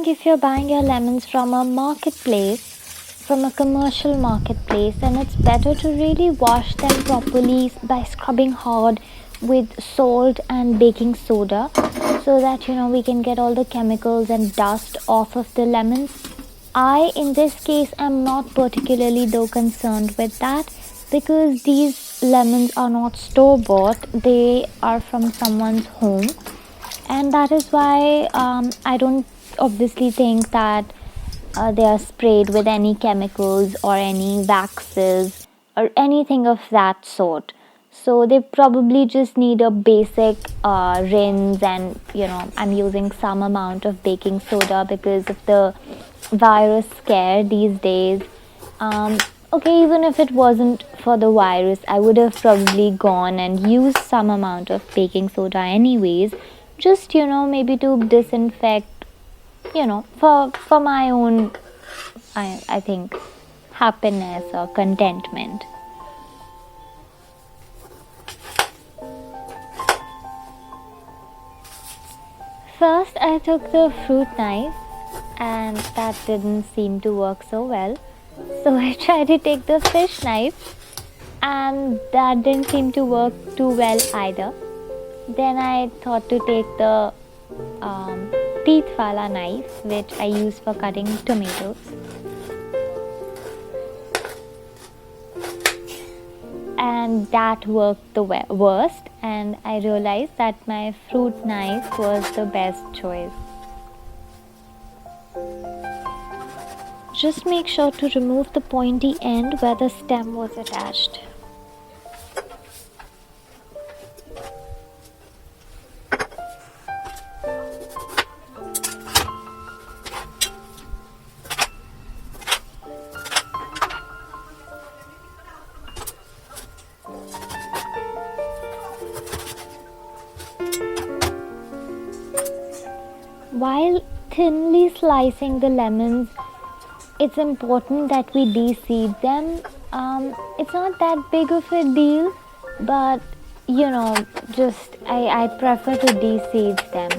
think if you're buying your lemons from a marketplace, from a commercial marketplace, then it's better to really wash them properly by scrubbing hard with salt and baking soda, so that we can get all the chemicals and dust off of the lemons. I, in this case, am not particularly though concerned with that, because these lemons are not store bought, they are from someone's home, and that is why I don't obviously think that they are sprayed with any chemicals or any waxes or anything of that sort. So they probably just need a basic rinse, and I'm using some amount of baking soda because of the virus scare these days. Okay, even if it wasn't for the virus, I would have probably gone and used some amount of baking soda anyways, just maybe to disinfect, for my own, I think, happiness or contentment. First, I took the fruit knife, and that didn't seem to work so well. So I tried to take the fish knife, and that didn't seem to work too well either. Then I thought to take the teeth wala knife, which I use for cutting tomatoes. And that worked the worst, and I realized that my fruit knife was the best choice. Just make sure to remove the pointy end where the stem was attached. While thinly slicing the lemons, it's important that we de-seed them. It's not that big of a deal, but just I prefer to de-seed them.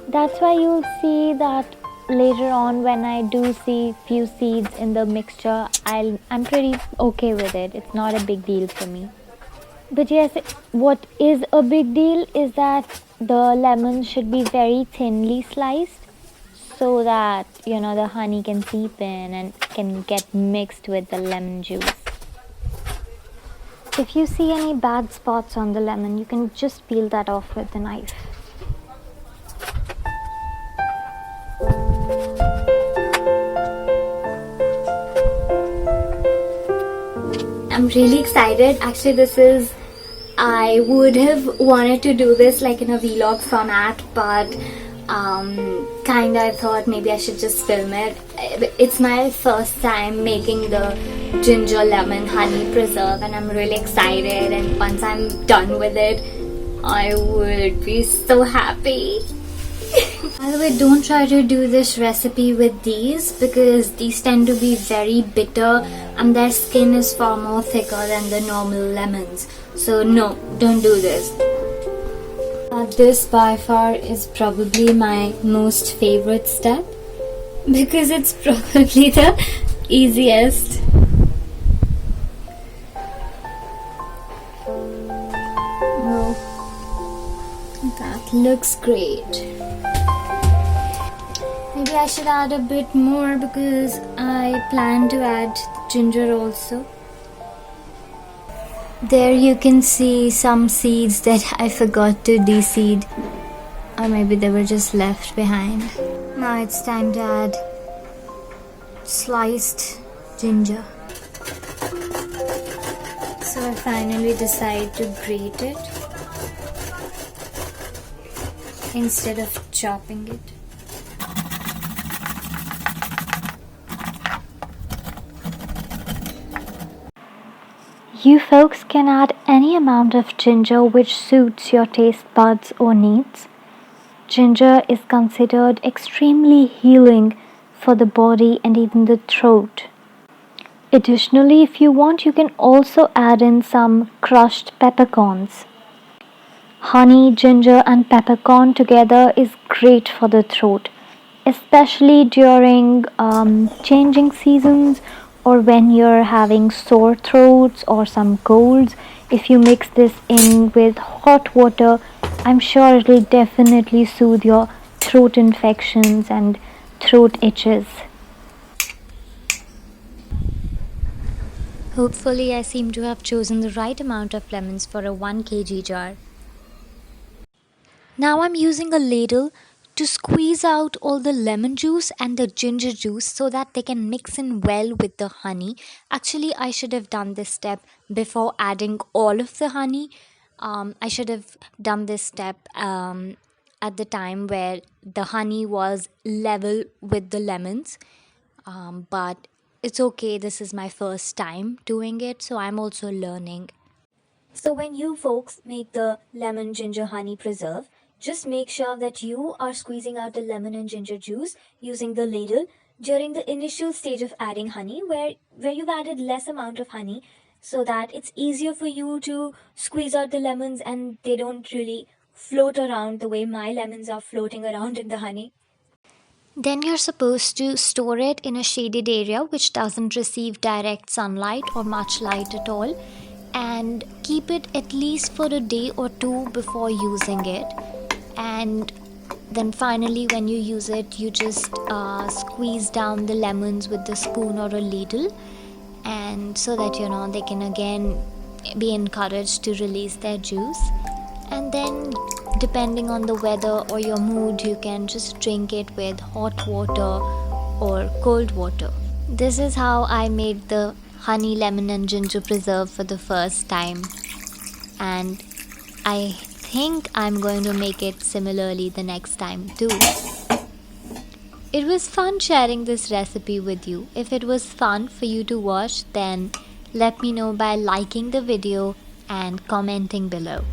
That's why you'll see that later on when I do see few seeds in the mixture, I'm pretty okay with it. It's not a big deal for me. But yes, what is a big deal is that the lemons should be very thinly sliced, so that the honey can seep in and can get mixed with the lemon juice. If you see any bad spots on the lemon, you can just peel that off with the knife. I'm really excited. Actually, I would have wanted to do this like in a vlog format, but kinda I thought maybe I should just film it. It's my first time making the ginger lemon honey preserve, and I'm really excited, and once I'm done with it, I would be so happy. By the way, don't try to do this recipe with these, because these tend to be very bitter and their skin is far more thicker than the normal lemons. So no, don't do this. This by far is probably my most favorite step, because it's probably the easiest. Oh, that looks great. Maybe I should add a bit more, because I plan to add ginger also. There you can see some seeds that I forgot to de-seed, or maybe they were just left behind. Now it's time to add sliced ginger. So I finally decide to grate it instead of chopping it. You folks can add any amount of ginger which suits your taste buds or needs. Ginger is considered extremely healing for the body and even the throat. Additionally, if you want, you can also add in some crushed peppercorns. Honey, ginger and peppercorn together is great for the throat. especially during changing seasons or when you're having sore throats or some colds. If you mix this in with hot water, I'm sure it'll definitely soothe your throat infections and throat itches. Hopefully, I seem to have chosen the right amount of lemons for a 1 kg jar. Now I'm using a ladle to squeeze out all the lemon juice and the ginger juice so that they can mix in well with the honey. Actually, I should have done this step before adding all of the honey. I should have done this step at the time where the honey was level with the lemons. But it's okay, this is my first time doing it, so I'm also learning. So, when you folks make the lemon ginger honey preserve, just make sure that you are squeezing out the lemon and ginger juice using the ladle during the initial stage of adding honey, where you've added less amount of honey, so that it's easier for you to squeeze out the lemons and they don't really float around the way my lemons are floating around in the honey. Then you're supposed to store it in a shaded area which doesn't receive direct sunlight or much light at all, and keep it at least for a day or two before using it. And then finally, when you use it, you just squeeze down the lemons with the spoon or a ladle, and so that they can again be encouraged to release their juice. And then, depending on the weather or your mood, you can just drink it with hot water or cold water. This is how I made the honey, lemon, and ginger preserve for the first time, and I think I'm going to make it similarly the next time too. It was fun sharing this recipe with you. If it was fun for you to watch, then let me know by liking the video and commenting below.